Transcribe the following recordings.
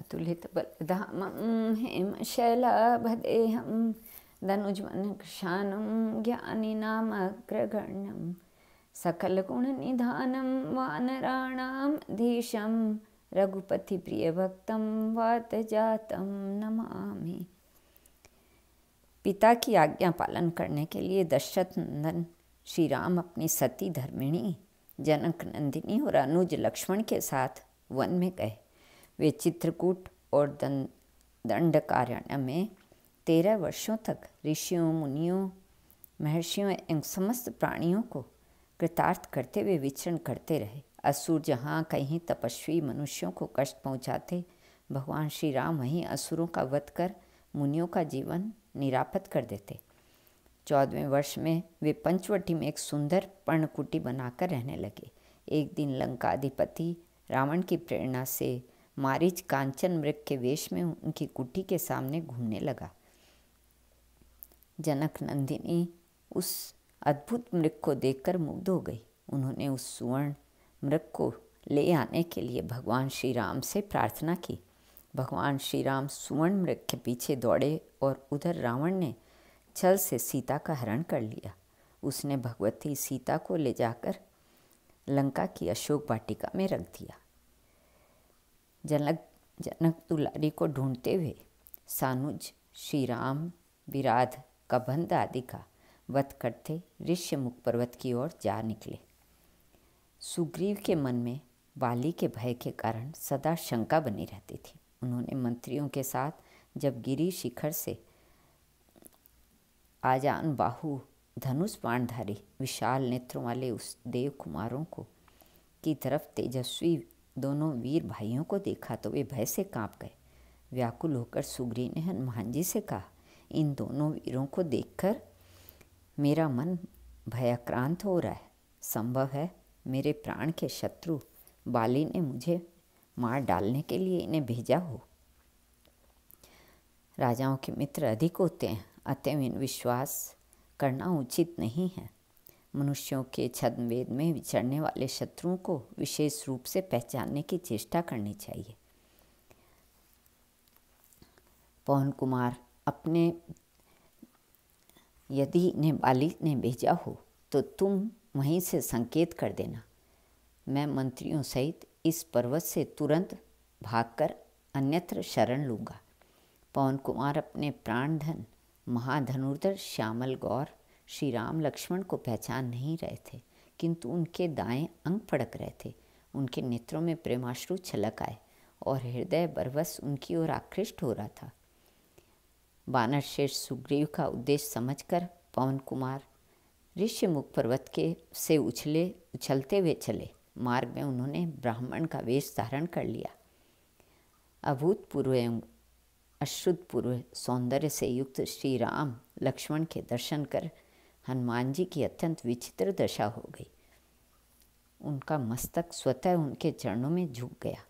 अतुलितबलधामं हेमशैलाभदेहं धनुज्वनकृशानं ज्ञानिनामग्रगण्यं सकलगुणनिधानं वानराणां धीशं रघुपतिप्रियभक्तं वातजातं नमामि। पिता की आज्ञा पालन करने के लिए दशरथ नंदन श्री राम अपनी सती धर्मिणी जनक नंदिनी और अनुज लक्ष्मण के साथ वन में गए। वे चित्रकूट और दंडकारण्य में 13 वर्षों तक ऋषियों, मुनियों, महर्षियों एवं समस्त प्राणियों को कृतार्थ करते हुए विचरण करते रहे। असुर जहाँ कहीं तपस्वी मनुष्यों को कष्ट पहुँचाते, भगवान श्री राम वहीं असुरों का वध कर मुनियों का जीवन निरापद कर देते। 14वें वर्ष में वे पंचवटी में एक सुंदर पर्णकुटी बनाकर रहने लगे। एक दिन लंकाधिपति रावण की प्रेरणा से मारीच कांचन मृग के वेश में उनकी कुटी के सामने घूमने लगा। जनक नंदिनी उस अद्भुत मृग को देखकर मुग्ध हो गई। उन्होंने उस सुवर्ण मृग को ले आने के लिए भगवान श्री राम से प्रार्थना की। भगवान श्री राम सुवर्ण मृग के पीछे दौड़े और उधर रावण ने छल से सीता का हरण कर लिया। उसने भगवती सीता को ले जाकर लंका की अशोक वाटिका में रख दिया। जनक दुलारी को ढूंढते हुए सानुज श्री राम, विराध, कबंध आदि का वध करते ऋष्यमुख पर्वत की ओर जा निकले। सुग्रीव के मन में बाली के भय के कारण सदा शंका बनी रहती थी। उन्होंने मंत्रियों के साथ जब गिरी शिखर से आजान बाहु धनुष बाणधारी विशाल नेत्रों वाले उस देव कुमारों को की तरफ तेजस्वी दोनों वीर भाइयों को देखा तो वे भय से कांप गए। व्याकुल होकर सुग्रीव ने हनुमान जी से कहा, इन दोनों वीरों को देखकर मेरा मन भयाक्रांत हो रहा है। संभव है मेरे प्राण के शत्रु बाली ने मुझे मार डालने के लिए इन्हें भेजा हो। राजाओं के मित्र अधिक होते हैं, अतएव इन विश्वास करना उचित नहीं है। मनुष्यों के छद्मवेद में विचरने वाले शत्रुओं को विशेष रूप से पहचानने की चेष्टा करनी चाहिए। पवन कुमार अपने यदि इन्हें बाली ने भेजा हो तो तुम वहीं से संकेत कर देना। मैं मंत्रियों सहित इस पर्वत से तुरंत भागकर अन्यत्र शरण लूँगा। पवन कुमार अपने प्राणधन महाधनुर्धर श्यामल गौर श्री राम लक्ष्मण को पहचान नहीं रहे थे, किंतु उनके दाएं अंग फड़क रहे थे। उनके नेत्रों में प्रेमाश्रु छलक आए और हृदय बरबस उनकी ओर आकृष्ट हो रहा था। वानर श्रेष्ठ सुग्रीव का उद्देश्य समझकर पवन कुमार ऋष्यमुख पर्वत के से उछलते हुए चले। मार्ग में उन्होंने ब्राह्मण का वेश धारण कर लिया। अभूतपूर्व एवं अश्रुतपूर्व सौंदर्य से युक्त श्री राम लक्ष्मण के दर्शन कर हनुमान जी की अत्यंत विचित्र दशा हो गई। उनका मस्तक स्वतः उनके चरणों में झुक गया।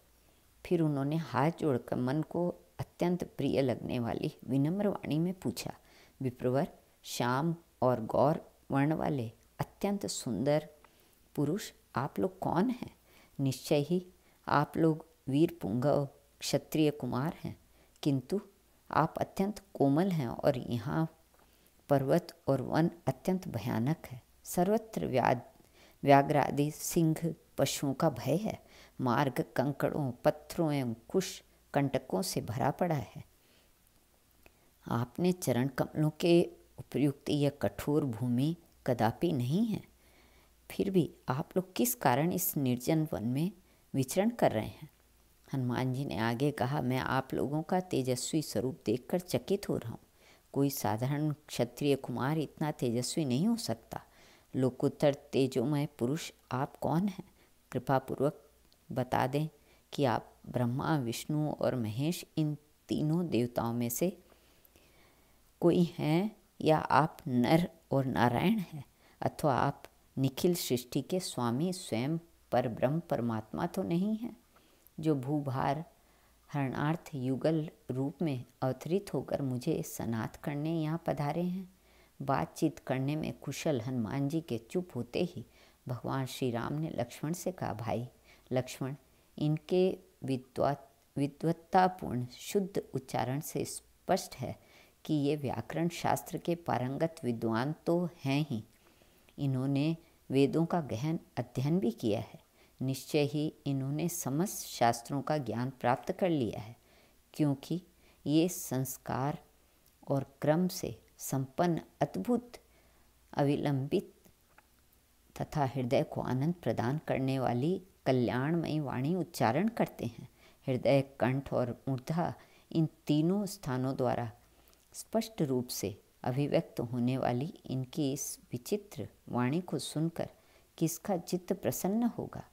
फिर उन्होंने हाथ जोड़कर मन को अत्यंत प्रिय लगने वाली विनम्र वाणी में पूछा, विप्रवर, श्याम और गौर वर्ण वाले अत्यंत सुंदर पुरुष आप लोग कौन हैं? निश्चय ही आप लोग वीर पुंगव क्षत्रिय कुमार हैं, किंतु आप अत्यंत कोमल हैं और यहाँ पर्वत और वन अत्यंत भयानक है। सर्वत्र व्याघ्र आदि सिंह पशुओं का भय है। मार्ग कंकड़ों, पत्थरों एवं कुश कंटकों से भरा पड़ा है। आपने चरण कमलों के उपयुक्त यह कठोर भूमि कदापि नहीं है। फिर भी आप लोग किस कारण इस निर्जन वन में विचरण कर रहे हैं? हनुमान जी ने आगे कहा, मैं आप लोगों का तेजस्वी स्वरूप देखकर चकित हो रहा हूँ। कोई साधारण क्षत्रिय कुमार इतना तेजस्वी नहीं हो सकता। लोकोत्तर तेजोमय पुरुष आप कौन हैं? कृपापूर्वक बता दें कि आप ब्रह्मा, विष्णु और महेश इन तीनों देवताओं में से कोई हैं, या आप नर और नारायण हैं, अथवा आप निखिल सृष्टि के स्वामी स्वयं पर ब्रह्म परमात्मा तो नहीं हैं, जो भूभार हरणार्थ युगल रूप में अवतरित होकर मुझे सनाथ करने यहाँ पधारे हैं। बातचीत करने में कुशल हनुमान जी के चुप होते ही भगवान श्री राम ने लक्ष्मण से कहा, भाई लक्ष्मण, इनके विद्वत्तापूर्ण शुद्ध उच्चारण से स्पष्ट है कि ये व्याकरण शास्त्र के पारंगत विद्वान तो हैं ही, इन्होंने वेदों का गहन अध्ययन भी किया है। निश्चय ही इन्होंने समस्त शास्त्रों का ज्ञान प्राप्त कर लिया है, क्योंकि ये संस्कार और क्रम से संपन्न अद्भुत अविलंबित तथा हृदय को आनंद प्रदान करने वाली कल्याणमयी वाणी उच्चारण करते हैं। हृदय, कंठ और मूर्धा, इन तीनों स्थानों द्वारा स्पष्ट रूप से अभिव्यक्त होने वाली इनकी इस विचित्र वाणी को सुनकर किसका चित्त प्रसन्न होगा।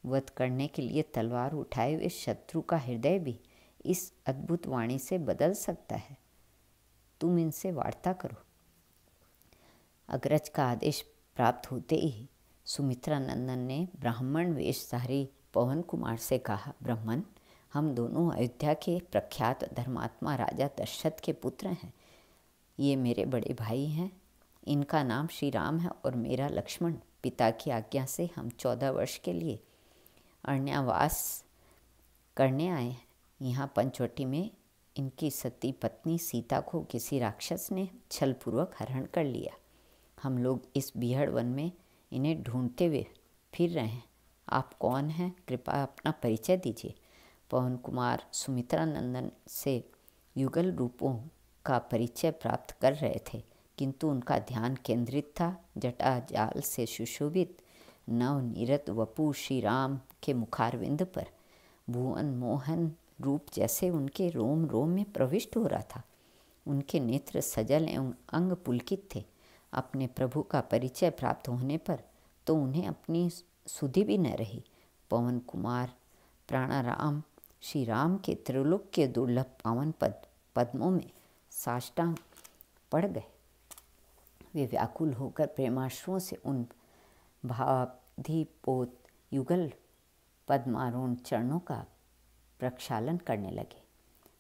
वध करने के लिए तलवार उठाए हुए शत्रु का हृदय भी इस अद्भुत वाणी से बदल सकता है। तुम इनसे वार्ता करो। अग्रज का आदेश प्राप्त होते ही सुमित्रा नंदन ने ब्राह्मण वेशधारी पवन कुमार से कहा, ब्राह्मण, हम दोनों अयोध्या के प्रख्यात धर्मात्मा राजा दशरथ के पुत्र हैं। ये मेरे बड़े भाई हैं। इनका नाम श्री राम है और मेरा लक्ष्मण। पिता की आज्ञा से हम 14 वर्ष के लिए अरण्यवास करने आए हैं। यहाँ पंचवटी में इनकी सती पत्नी सीता को किसी राक्षस ने छलपूर्वक हरण कर लिया। हम लोग इस बीहड़ वन में इन्हें ढूंढते हुए फिर रहे हैं। आप कौन हैं? कृपया अपना परिचय दीजिए। पवन कुमार सुमित्रा नंदन से युगल रूपों का परिचय प्राप्त कर रहे थे, किंतु उनका ध्यान केंद्रित था जटा जाल से सुशोभित नवनीरत वपु श्री राम के मुखारविंद पर। भुवन मोहन रूप जैसे उनके रोम रोम में प्रविष्ट हो रहा था। उनके नेत्र सजल एवं अंग पुलकित थे। अपने प्रभु का परिचय प्राप्त होने पर तो उन्हें अपनी सुधि भी न रही। पवन कुमार प्राणाराम श्री राम के त्रिलोक के दुर्लभ पावन पद्मों में साष्टांग पड़ गए। वे व्याकुल होकर प्रेमाश्रुओं से उन भावाधिपोत युगल पद्मारोहण चरणों का प्रक्षालन करने लगे।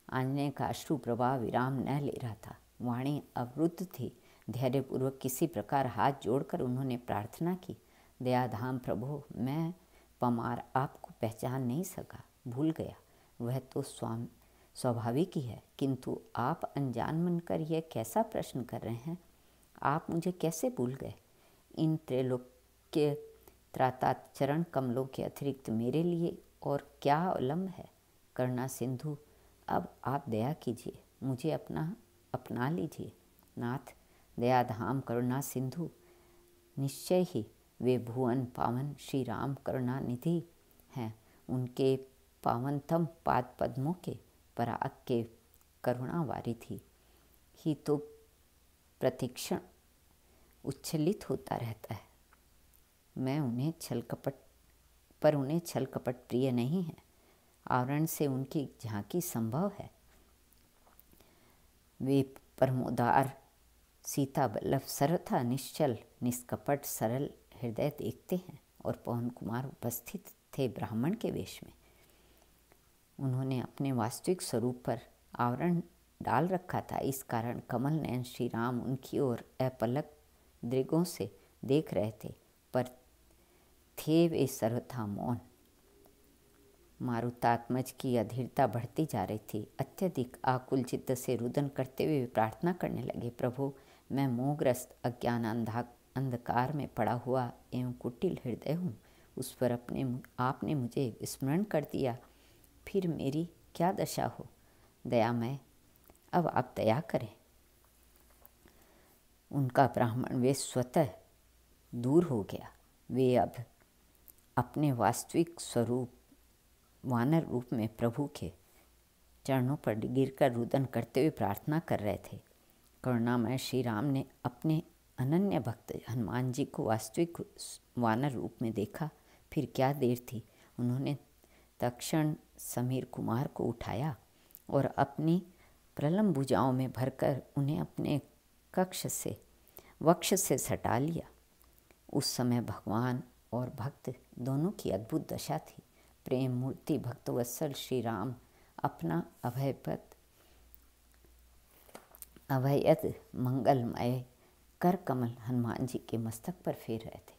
आंजनेय का अश्रु प्रवाह विराम न ले रहा था। वाणी अवरुद्ध थी। धैर्यपूर्वक किसी प्रकार हाथ जोड़कर उन्होंने प्रार्थना की, दयाधाम प्रभु, मैं पमार आपको पहचान नहीं सका, भूल गया। वह तो स्वाभाविक ही है, किंतु आप अनजान बनकर यह कैसा प्रश्न कर रहे हैं? आप मुझे कैसे भूल गए? इन त्रैलोक्य त्रातात चरण कमलों के अतिरिक्त मेरे लिए और क्या अवलंब है? करुणा सिंधु, अब आप दया कीजिए, मुझे अपना लीजिए। नाथ, दयाधाम करुणा सिंधु, निश्चय ही वे भुवन पावन श्री राम करुणा निधि हैं। उनके पावनतम पाद पद्मों के पराग के करुणा वारिधि ही तो प्रतिक्षण उच्छलित होता रहता है। उन्हें छल कपट प्रिय नहीं है। आवरण से उनकी झांकी संभव है। वे परमोदार सीता वल्लभ सर्वथा निश्चल निष्कपट सरल हृदय देखते हैं। और पवन कुमार उपस्थित थे ब्राह्मण के वेश में। उन्होंने अपने वास्तविक स्वरूप पर आवरण डाल रखा था। इस कारण कमल नयन श्री राम उनकी ओर अपलक दृगों से देख रहे थे, पर थे वे सर्वथा मौन। मारुतात्मज की अधीरता बढ़ती जा रही थी। अत्यधिक आकुल चित्त से रुदन करते हुए प्रार्थना करने लगे, प्रभु, मैं मोहग्रस्त अज्ञान अंधकार में पड़ा हुआ एवं कुटिल हृदय हूँ। उस पर आपने मुझे स्मरण कर दिया, फिर मेरी क्या दशा हो? दयामय, अब आप दया करें। उनका ब्राह्मण वे स्वतः दूर हो गया। वे अब अपने वास्तविक स्वरूप वानर रूप में प्रभु के चरणों पर गिरकर रुदन करते हुए प्रार्थना कर रहे थे। करुणामय श्री राम ने अपने अनन्य भक्त हनुमान जी को वास्तविक वानर रूप में देखा। फिर क्या देर थी, उन्होंने तत्क्षण समीर कुमार को उठाया और अपनी प्रलम्ब भुजाओं में भरकर उन्हें अपने वक्ष से सटा लिया। उस समय भगवान और भक्त दोनों की अद्भुत दशा थी। प्रेम मूर्ति भक्तवत्सल श्री राम अपना अभयद मंगलमय कर कमल हनुमान जी के मस्तक पर फेर रहे थे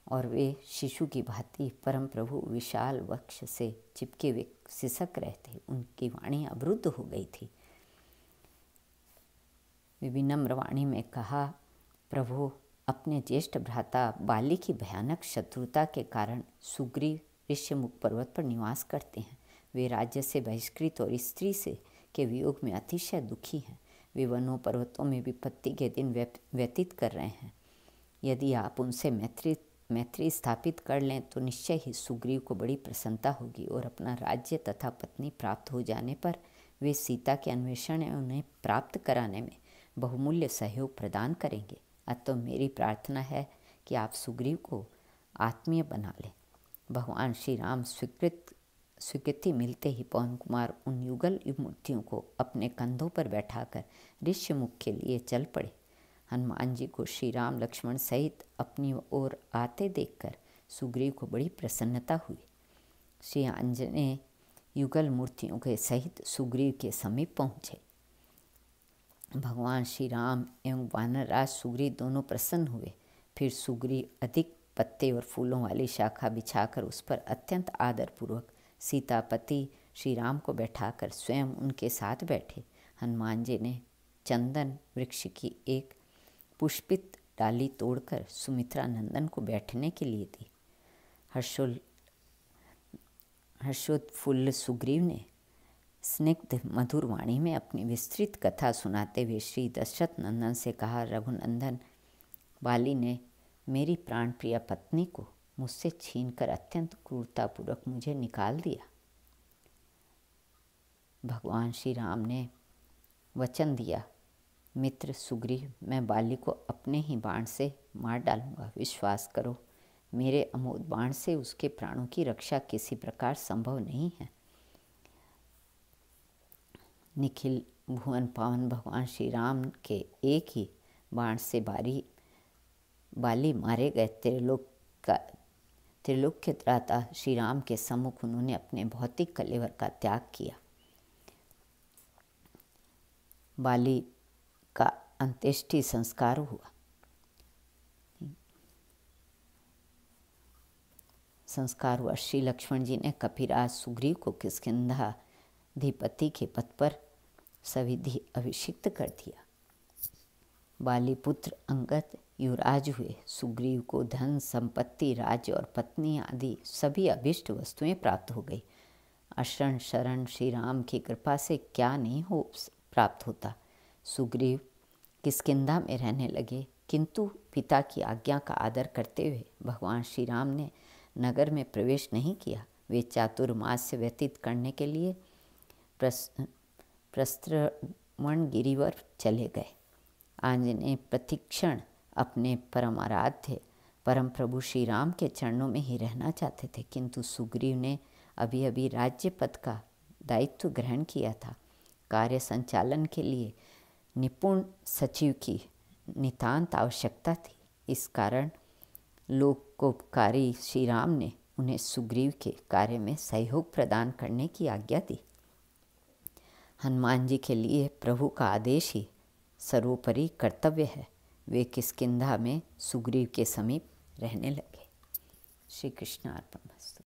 और वे शिशु की भांति परम प्रभु विशाल वक्ष से चिपके हुए सिसक रहे थे। उनकी वाणी अवरुद्ध हो गई थी। वे विनम्र वाणी में कहा, प्रभु, अपने ज्येष्ठ भ्राता बाली की भयानक शत्रुता के कारण सुग्रीव ऋष्यमुख पर्वत पर निवास करते हैं। वे राज्य से बहिष्कृत और स्त्री से के वियोग में अतिशय दुखी हैं। वे वनों पर्वतों में विपत्ति के दिन व्यतीत कर रहे हैं। यदि आप उनसे मैत्री स्थापित कर लें तो निश्चय ही सुग्रीव को बड़ी प्रसन्नता होगी और अपना राज्य तथा पत्नी प्राप्त हो जाने पर वे सीता के अन्वेषण एवं उन्हें प्राप्त कराने में बहुमूल्य सहयोग प्रदान करेंगे। अतः मेरी प्रार्थना है कि आप सुग्रीव को आत्मीय बना लें। भगवान श्री राम स्वीकृति मिलते ही पवन कुमार उन युगल मूर्तियों को अपने कंधों पर बैठाकर ऋष्यमुख के लिए चल पड़े। हनुमान जी को श्री राम लक्ष्मण सहित अपनी ओर आते देखकर सुग्रीव को बड़ी प्रसन्नता हुई। श्री आंजनेय युगल मूर्तियों के सहित सुग्रीव के समीप पहुँचे। भगवान श्री राम एवं वानरराज सुग्रीव दोनों प्रसन्न हुए। फिर सुग्रीव अधिक पत्ते और फूलों वाली शाखा बिछाकर उस पर अत्यंत आदरपूर्वक सीतापति श्री राम को बैठाकर स्वयं उनके साथ बैठे। हनुमान जी ने चंदन वृक्ष की एक पुष्पित डाली तोड़कर सुमित्रा नंदन को बैठने के लिए दी। हर्षोत्फुल्ल सुग्रीव ने स्निग्ध मधुर वाणी में अपनी विस्तृत कथा सुनाते हुए श्री दशरथ नंदन से कहा, रघुनंदन, बाली ने मेरी प्राण प्रिय पत्नी को मुझसे छीनकर अत्यंत क्रूरतापूर्वक मुझे निकाल दिया। भगवान श्री राम ने वचन दिया, मित्र सुग्रीव, मैं बाली को अपने ही बाण से मार डालूंगा। विश्वास करो, मेरे अमोघ बाण से उसके प्राणों की रक्षा किसी प्रकार संभव नहीं है। निखिल भुवन पावन भगवान श्री राम के एक ही बाण से बाली मारे गए। त्रिलोक के त्राता श्री राम के सम्मुख उन्होंने अपने भौतिक कलेवर का त्याग किया। बाली का अंत्येष्टि संस्कार हुआ। श्री लक्ष्मण जी ने कपिराज सुग्रीव को किष्किंधाधिपति के पद पर सविधि अभिषिक्त कर दिया। बाली पुत्र अंगद युवराज हुए। सुग्रीव को धन संपत्ति, राज्य और पत्नी आदि सभी अभिष्ट वस्तुएं प्राप्त हो गई। अशरण शरण श्री राम की कृपा से क्या नहीं हो प्राप्त होता। सुग्रीव किष्किंधा में रहने लगे, किंतु पिता की आज्ञा का आदर करते हुए भगवान श्री राम ने नगर में प्रवेश नहीं किया। वे चातुर्मास्य व्यतीत करने के लिए प्रस्त्रवण गिरिवर चले गए। आंजनेय प्रतिक्षण अपने परमाराध्य परम प्रभु श्री राम के चरणों में ही रहना चाहते थे, किंतु सुग्रीव ने अभी अभी राज्य पद का दायित्व ग्रहण किया था। कार्य संचालन के लिए निपुण सचिव की नितांत आवश्यकता थी। इस कारण लोकोपकारी श्री राम ने उन्हें सुग्रीव के कार्य में सहयोग प्रदान करने की आज्ञा दी। हनुमान जी के लिए प्रभु का आदेश ही सर्वोपरि कर्तव्य है। वे किष्किंधा में सुग्रीव के समीप रहने लगे। श्री कृष्ण अर्पणमस्तु।